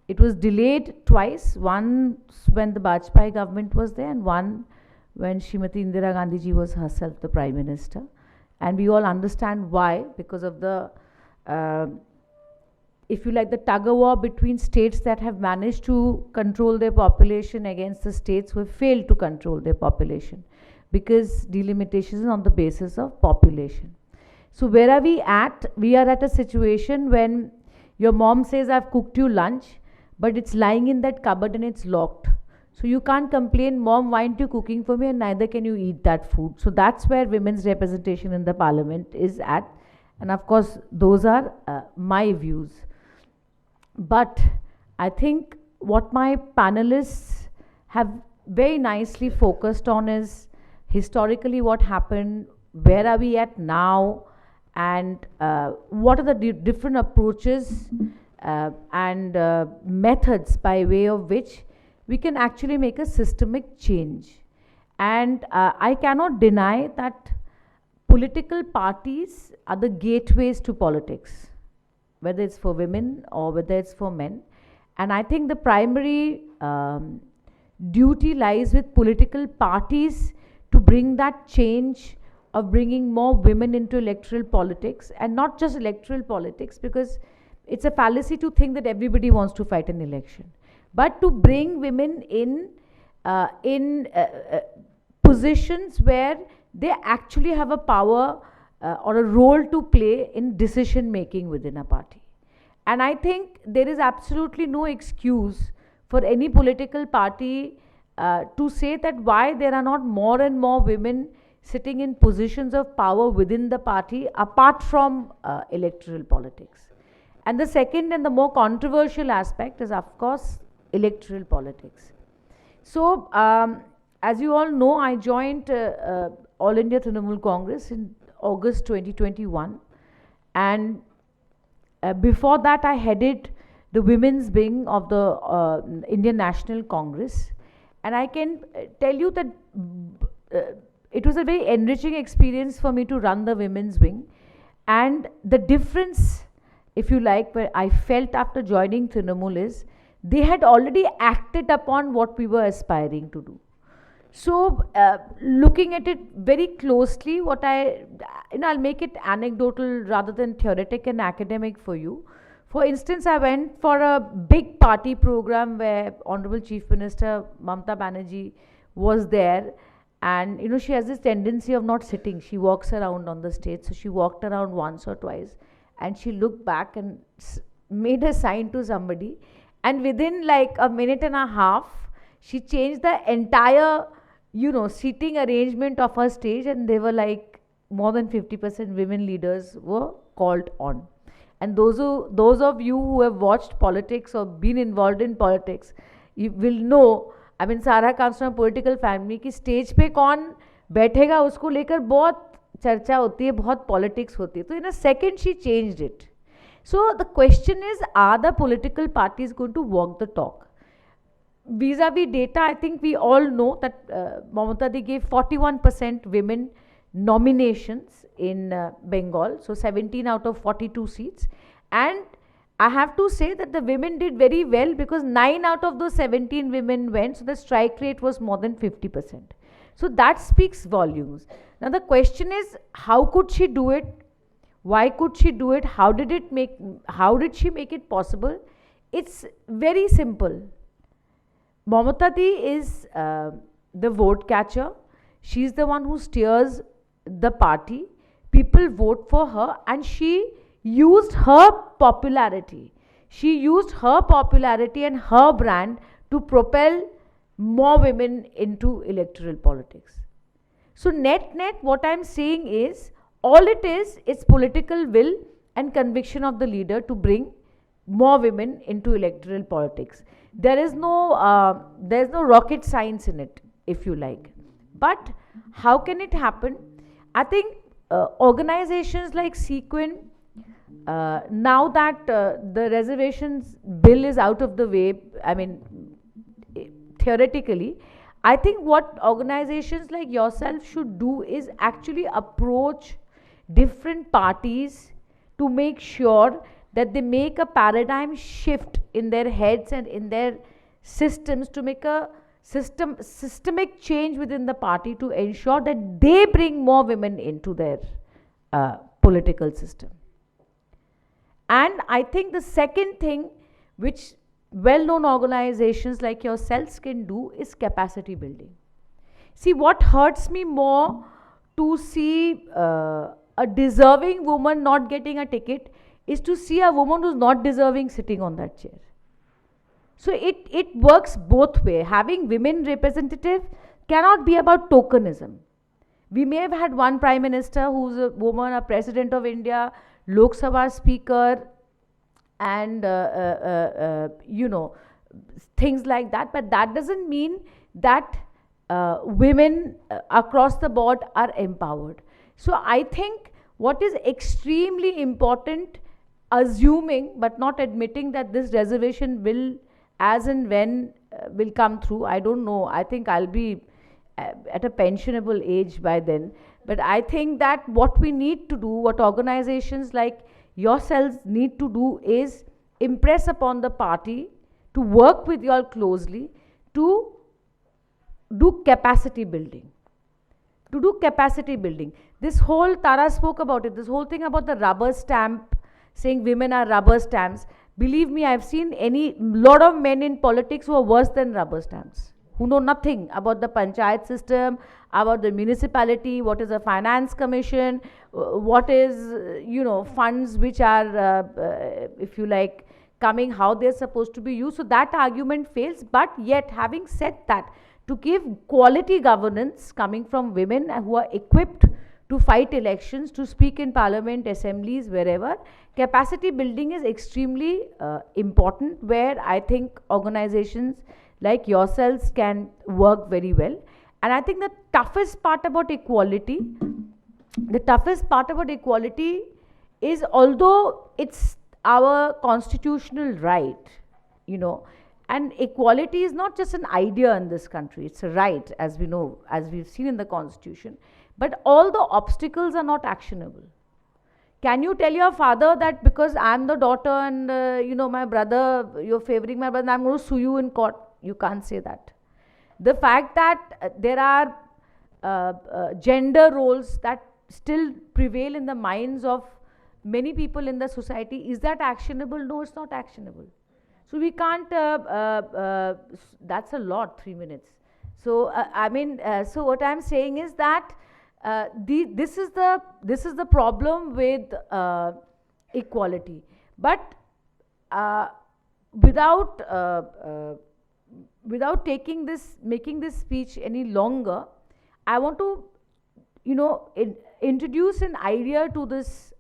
it was delayed twice, once when the Vajpayee government was there and one when Srimati Indira Gandhi ji was herself the Prime Minister. And we all understand why, because of the if you like, the tug-of-war between states that have managed to control their population against the states who have failed to control their population, because delimitation is on the basis of population. So where are we at? We are at a situation when your mom says, I've cooked you lunch, but it's lying in that cupboard and it's locked. So you can't complain, Mom, why aren't you cooking for me, and neither can you eat that food. So that's where women's representation in the parliament is at. And of course, those are my views. But I think what my panelists have very nicely focused on is historically what happened, where are we at now, and what are the different approaches and methods by way of which we can actually make a systemic change. And I cannot deny that political parties are the gateways to politics, whether it's for women or whether it's for men. And I think the primary duty lies with political parties to bring that change of bringing more women into electoral politics, and not just electoral politics, because it's a fallacy to think that everybody wants to fight an election, but to bring women in positions where they actually have a power or a role to play in decision making within a party. And I think there is absolutely no excuse for any political party to say that why there are not more and more women sitting in positions of power within the party apart from electoral politics. And the second and the more controversial aspect is, of course, electoral politics. So as you all know, I joined All India Trinamool Congress in August 2021, and before that, I headed the women's wing of the Indian National Congress. And I can tell you that it was a very enriching experience for me to run the women's wing. And the difference, if you like, where I felt after joining Trinamool is, they had already acted upon what we were aspiring to do. So, looking at it very closely, what I'll make it anecdotal rather than theoretic and academic for you. For instance, I went for a big party program where Honorable Chief Minister Mamata Banerjee was there, and she has this tendency of not sitting. She walks around on the stage, so she walked around once or twice, and she looked back and made a sign to somebody, and within like a minute and a half, she changed the entire seating arrangement of her stage, and they were like more than 50% women leaders were called on. And those of you who have watched politics or been involved in politics, you will know, I mean, Sara comes from a political family कि stage पे कौन बैठेगा उसको लेकर बहुत चर्चा होती है, बहुत politics होती है. So in a second she changed it. So the question is, are the political parties going to walk the talk? Vis-a-vis data, I think we all know that Mamata Di gave 41% women nominations in Bengal, so 17 out of 42 seats. And I have to say that the women did very well because 9 out of those 17 women went, so the strike rate was more than 50%. So that speaks volumes. Now the question is, how could she do it? Why could she do it? How did she make it possible? It's very simple. Mamata Di is the vote catcher. She's the one who steers the party. People vote for her, and she used her popularity. She used her popularity and her brand to propel more women into electoral politics. So net, what I'm saying is, all it is, it's political will and conviction of the leader to bring more women into electoral politics. There's no rocket science in it, if you like. But how can it happen? I think organizations like CEQUIN, now that the reservations bill is out of the way, I mean, theoretically, I think what organizations like yourself should do is actually approach different parties to make sure that they make a paradigm shift in their heads and in their systems to make a systemic change within the party to ensure that they bring more women into their political system. And I think the second thing which well-known organizations like yourselves can do is capacity building. See, what hurts me more to see a deserving woman not getting a ticket is to see a woman who's not deserving sitting on that chair. So it works both ways. Having women representative cannot be about tokenism. We may have had one prime minister who's a woman, a president of India, Lok Sabha speaker, and things like that, but that doesn't mean that women across the board are empowered. So I think what is extremely important, assuming but not admitting that this reservation will, as and when will come through, I don't know, I think I'll be at a pensionable age by then, but I think that what we need to do, what organizations like yourselves need to do is impress upon the party to work with you all closely to do capacity building. This whole, Tara spoke about it, this whole thing about the rubber stamp, saying women are rubber stamps. Believe me, I've seen lot of men in politics who are worse than rubber stamps, who know nothing about the panchayat system, about the municipality, what is a finance commission, what is, funds which are, if you like, coming, how they're supposed to be used. So that argument fails. But yet, having said that, to give quality governance coming from women who are equipped to fight elections, to speak in parliament, assemblies, wherever, capacity building is extremely important, where I think organizations like yourselves can work very well. And I think the toughest part about equality is, although it's our constitutional right, you know. And equality is not just an idea in this country, it's a right, as we know, as we've seen in the constitution. But all the obstacles are not actionable. Can you tell your father that because I'm the daughter and you know, my brother, you're favoring my brother, I'm going to sue you in court? You can't say that. The fact that there are gender roles that still prevail in the minds of many people in the society, is that actionable? No, it's not actionable. So we can't, that's a lot, 3 minutes. So I mean, so what I'm saying is that this is the problem with equality. But without making this speech any longer, I want to, you know, introduce an idea to this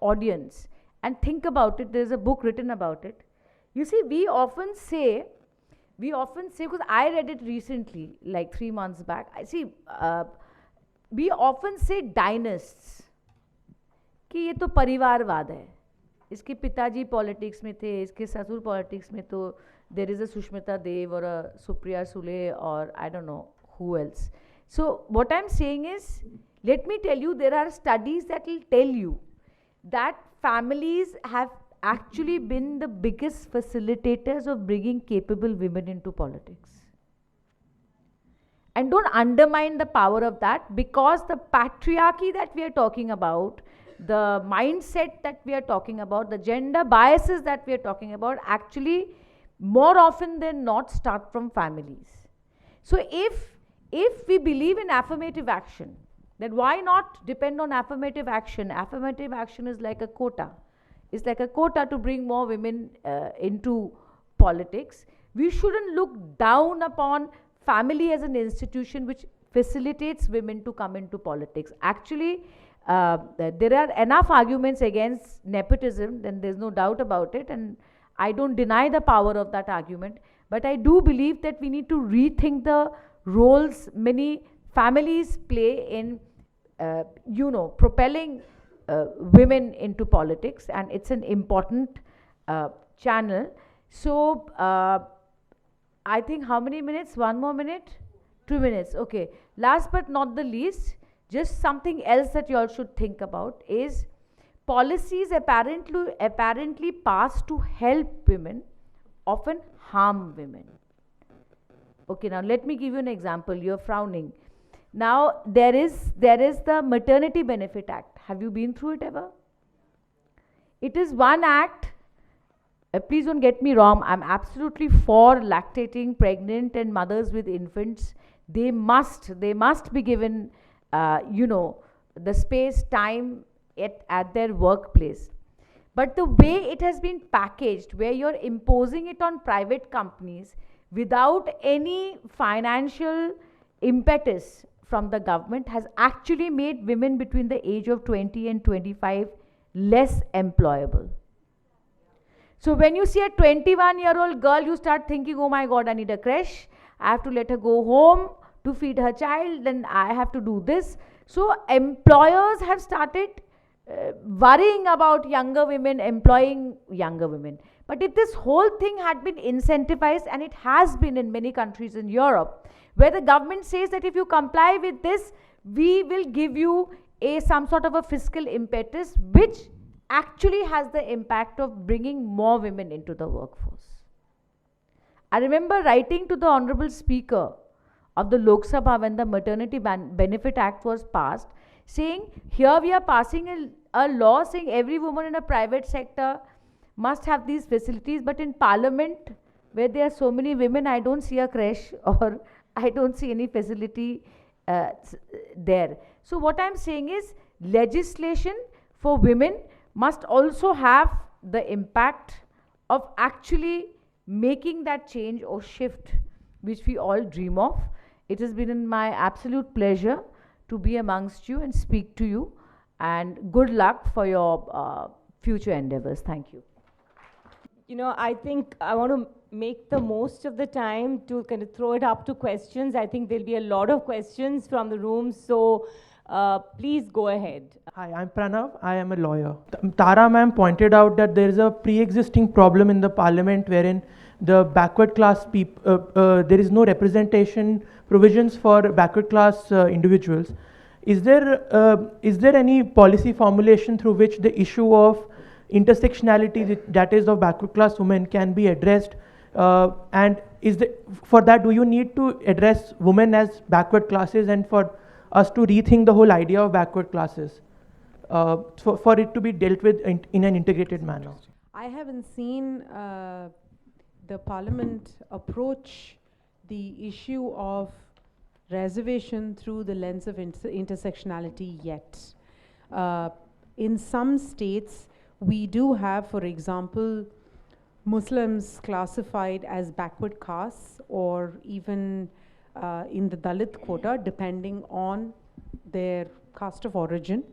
audience and think about it. There's a book written about it. You see, we often say, because I read it recently, like 3 months back. I see, we often say dynasts, कि ये तो परिवारवाद है. इसके पिताजी politics में थे, इसके ससुर पॉलिटिक्स में, तो there is a Sushmita Dev or a Supriya Sule or I don't know who else. So what I'm saying is, let me tell you, there are studies that will tell you that families have actually been the biggest facilitators of bringing capable women into politics. And don't undermine the power of that, because the patriarchy that we are talking about, the mindset that we are talking about, the gender biases that we are talking about, actually more often than not start from families. So if we believe in affirmative action, then why not depend on affirmative action? Affirmative action is like a quota. It's like a quota to bring more women into politics. We shouldn't look down upon family as an institution which facilitates women to come into politics. Actually, there are enough arguments against nepotism, then there's no doubt about it, and I don't deny the power of that argument, but I do believe that we need to rethink the roles many families play in, you know, propelling women into politics, and it's an important channel. So I think how many minutes? 1 more minute? 2 minutes. Okay. Last but not the least, just something else that you all should think about is policies apparently passed to help women often harm women. Okay, now let me give you an example. You're frowning. Now there is the Maternity Benefit Act. Have you been through it ever? It is one act. Please don't get me wrong. I'm absolutely for lactating, pregnant, and mothers with infants. They must be given, you know, the space, time at their workplace. But the way it has been packaged, where you're imposing it on private companies without any financial impetus from the government, has actually made women between the age of 20 and 25 less employable. So when you see a 21-year-old girl, you start thinking, oh my God, I need a creche. I have to let her go home to feed her child, then I have to do this. So employers have started worrying about younger women, employing younger women. But if this whole thing had been incentivized, and it has been in many countries in Europe, where the government says that if you comply with this, we will give you some sort of a fiscal impetus, which actually has the impact of bringing more women into the workforce. I remember writing to the Honorable Speaker of the Lok Sabha when the Maternity Benefit Act was passed, saying, here we are passing a law saying every woman in a private sector must have these facilities, but in Parliament, where there are so many women, I don't see a creche or I don't see any facility there. So what I'm saying is, legislation for women must also have the impact of actually making that change or shift which we all dream of. It has been my absolute pleasure to be amongst you and speak to you, and good luck for your future endeavors. Thank you. You know, I think I want to make the most of the time to kind of throw it up to questions. I think there'll be a lot of questions from the room, so Please go ahead. Hi, I'm Pranav. I am a lawyer. Tara ma'am pointed out that there is a pre-existing problem in the parliament wherein the backward class people, there is no representation provisions for backward class individuals. Is there any policy formulation through which the issue of intersectionality, that is of backward class women, can be addressed? And for that, do you need to address women as backward classes, and for us to rethink the whole idea of backward classes, for it to be dealt with in an integrated manner? I haven't seen the Parliament approach the issue of reservation through the lens of intersectionality yet. In some states, we do have, for example, Muslims classified as backward castes, or even in the Dalit quota, depending on their caste of origin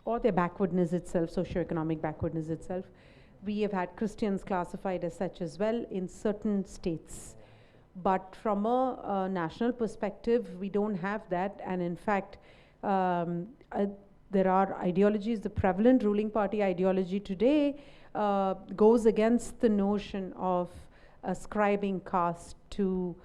or their backwardness itself, socioeconomic backwardness itself. We have had Christians classified as such as well in certain states. But from a national perspective, we don't have that. And in fact, there are ideologies. The prevalent ruling party ideology today goes against the notion of ascribing caste to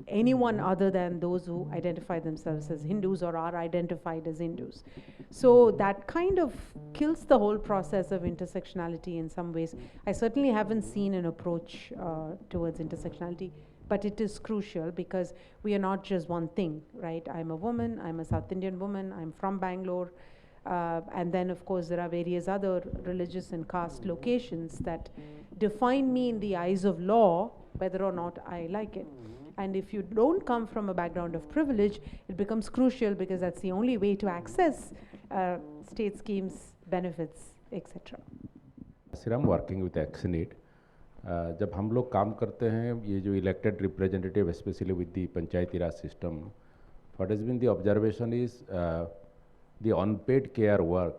anyone other than those who identify themselves as Hindus or are identified as Hindus. So that kind of kills the whole process of intersectionality in some ways. I certainly haven't seen an approach towards intersectionality, but it is crucial because we are not just one thing, right? I'm a woman, I'm a South Indian woman, I'm from Bangalore, and then of course there are various other religious and caste locations that define me in the eyes of law, whether or not I like it. And if you don't come from a background of privilege, it becomes crucial because that's the only way to access state schemes, benefits, etc. I'm working with Actionate. जब हम लोग काम करते हैं ये जो elected representative specially with the panchayati raj system, what has been the observation is the unpaid care work,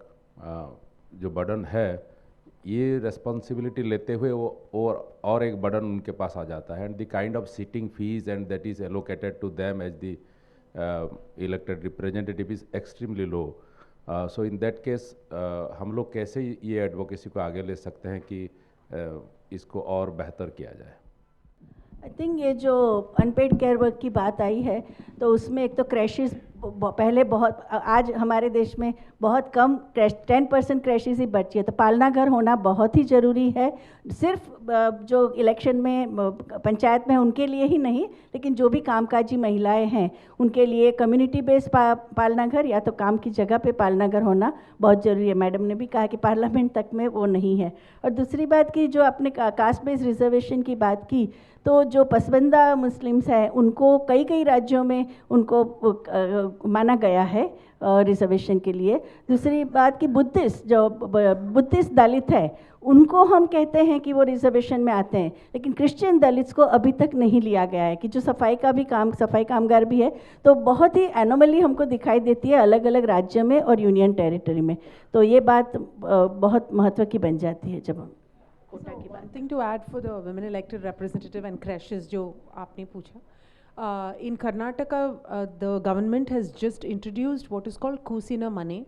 जो burden है ये रेस्पॉन्सिबिलिटी लेते हुए वो और एक बर्डन उनके पास आ जाता है, and the kind of sitting fees and that is allocated to them as the elected representative is extremely low. So in that case हम लोग कैसे ये एडवोकेसी को आगे ले सकते हैं कि इसको और बेहतर किया जाए? आई थिंक ये जो अनपेड केयर वर्क की बात आई है, तो उसमें एक तो क्रैशेस पहले बहुत, आज हमारे देश में बहुत कम 10% क्रैशेस ही बची है, तो पालना घर होना बहुत ही ज़रूरी है. सिर्फ जो इलेक्शन में पंचायत में उनके लिए ही नहीं, लेकिन जो भी कामकाजी महिलाएं हैं उनके लिए कम्युनिटी बेस्ड पालना घर या तो काम की जगह पे पालना घर होना बहुत ज़रूरी है. मैडम ने भी कहा कि पार्लियामेंट तक में वो नहीं है. और दूसरी बात की जो आपने कास्ट बेस्ड रिजर्वेशन की बात की, तो जो पसबंदा मुस्लिम्स हैं उनको कई राज्यों में उनको माना गया है रिजर्वेशन के लिए. दूसरी बात कि बुद्धिस्ट दलित है उनको हम कहते हैं कि वो रिजर्वेशन में आते हैं, लेकिन क्रिश्चियन दलित्स को अभी तक नहीं लिया गया है कि जो सफाई कामगार भी है. तो बहुत ही एनोमली हमको दिखाई देती है अलग अलग राज्य में और यूनियन टेरिटरी में. तो ये बात बहुत महत्व की बन जाती है जब हम one thing to add for the women elected representative and crashes जो आपने पूछा, in Karnataka the government has just introduced what is called Kusina money.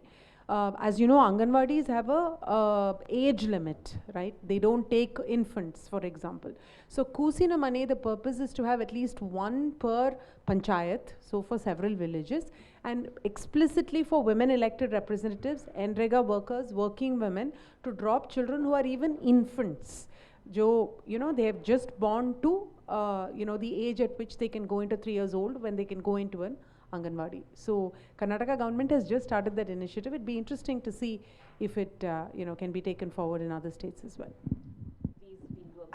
As you know, Anganwadis have a age limit, right? They don't take infants, for example. So Kusina money, the purpose is to have at least one per panchayat, so for several villages, and explicitly for women elected representatives, NREGA workers, working women, to drop children who are even infants. They have just born to, the age at which they can go into 3 years old, when they can go into an Anganwadi. So Karnataka government has just started that initiative. It'd be interesting to see if it, can be taken forward in other states as well.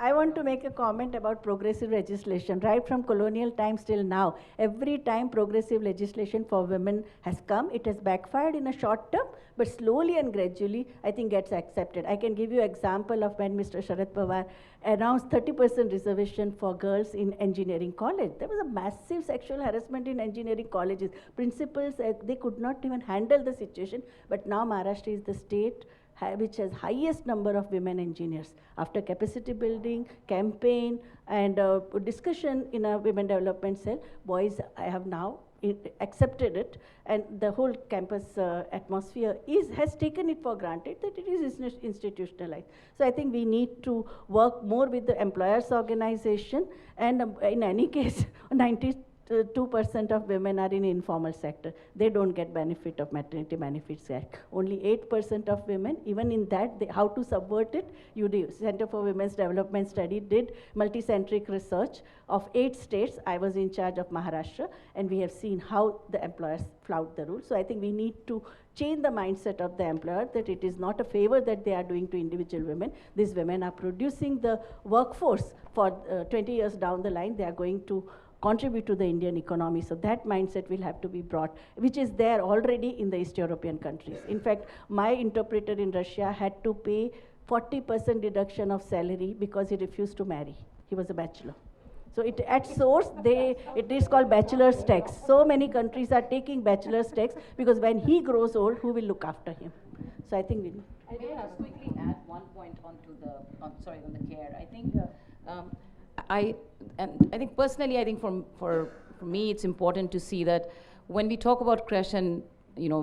I want to make a comment about progressive legislation. Right from colonial times till now, every time progressive legislation for women has come, it has backfired in a short term, but slowly and gradually, I think gets accepted. I can give you an example of when Mr. Sharad Pawar announced 30% reservation for girls in engineering college. There was a massive sexual harassment in engineering colleges. Principals, they could not even handle the situation, but now Maharashtra is the state which has highest number of women engineers. After capacity building, campaign, and discussion in a women development cell, boys have now accepted it, and the whole campus atmosphere has taken it for granted that it is institutionalized. So I think we need to work more with the employers' organization, and in any case, 92% of women are in informal sector. They don't get benefit of maternity benefits act. Only 8% of women, even in that, how to subvert it, Center for Women's Development Study did multi-centric research of 8 states. I was in charge of Maharashtra, and we have seen how the employers flout the rules. So I think we need to change the mindset of the employer that it is not a favor that they are doing to individual women. These women are producing the workforce for 20 years down the line. They are going to contribute to the Indian economy. So that mindset will have to be brought, which is there already in the East European countries. In fact, my interpreter in Russia had to pay 40% deduction of salary because he refused to marry. He was a bachelor. So at source, it is called bachelor's tax. So many countries are taking bachelor's tax because when he grows old, who will look after him? So I think we need. I do just quickly add one point on the care. I think I think personally, I think for me, it's important to see that when we talk about creche and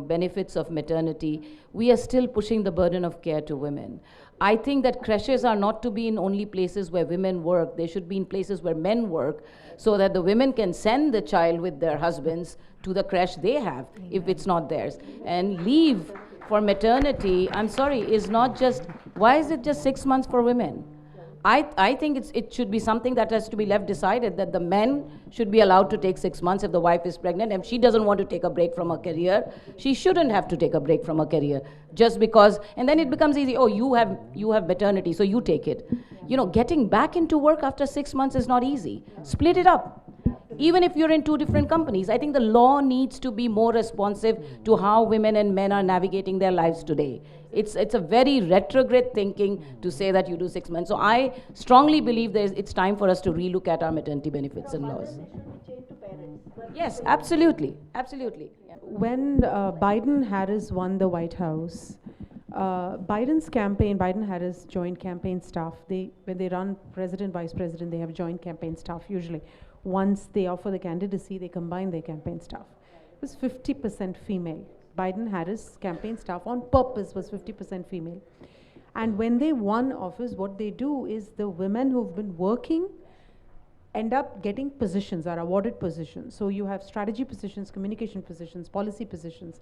benefits of maternity, we are still pushing the burden of care to women. I think that creches are not to be in only places where women work. They should be in places where men work, so that the women can send the child with their husbands to the creche they have, if it's not theirs. And leave for maternity, I'm sorry, is not just, why is it just 6 months for women? I think it should be something that has to be left decided, that the men should be allowed to take 6 months if the wife is pregnant. If she doesn't want to take a break from her career, she shouldn't have to take a break from her career just because, and then it becomes easy, oh, you have maternity, so you take it. Getting back into work after 6 months is not easy. Split it up. Even if you're in 2 different companies, I think the law needs to be more responsive to how women and men are navigating their lives today. It's a very retrograde thinking to say that you do 6 months. So I strongly believe it's time for us to relook at our maternity benefits and laws. Yes, absolutely, absolutely. Yeah. When Biden-Harris won the White House, Biden-Harris joint campaign staff, when they run president, vice president, they have joint campaign staff usually. Once they offer the candidacy, they combine their campaign staff. It was 50% female. Biden-Harris campaign staff on purpose was 50% female. And when they won office, what they do is the women who've been working end up getting positions, are awarded positions. So you have strategy positions, communication positions, policy positions.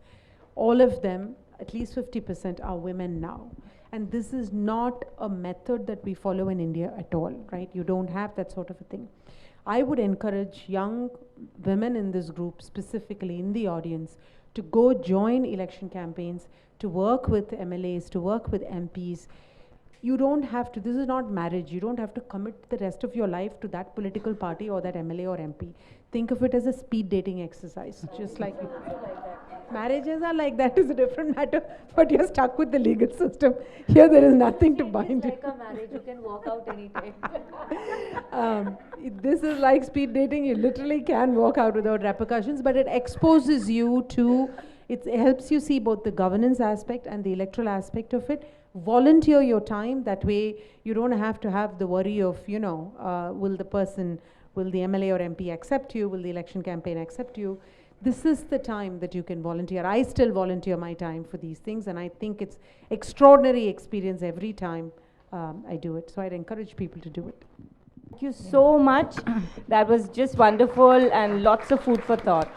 All of them, at least 50% are women now. And this is not a method that we follow in India at all, right? You don't have that sort of a thing. I would encourage young women in this group, specifically in the audience, to go join election campaigns, to work with MLAs, to work with MPs. You don't have to, this is not marriage, you don't have to commit the rest of your life to that political party or that MLA or MP. Think of it as a speed dating exercise, just like marriages are like that, is a different matter, but you're stuck with the legal system. Here there is nothing to bind you. It's like a marriage, you can walk out anytime. This is like speed dating, you literally can walk out without repercussions, but it exposes you to, it helps you see both the governance aspect and the electoral aspect of it. Volunteer your time, that way you don't have to have the worry of, will the MLA or MP accept you, will the election campaign accept you. This is the time that you can volunteer. I still volunteer my time for these things, and I think it's extraordinary experience every time I do it. So I'd encourage people to do it. Thank you so much. That was just wonderful and lots of food for thought.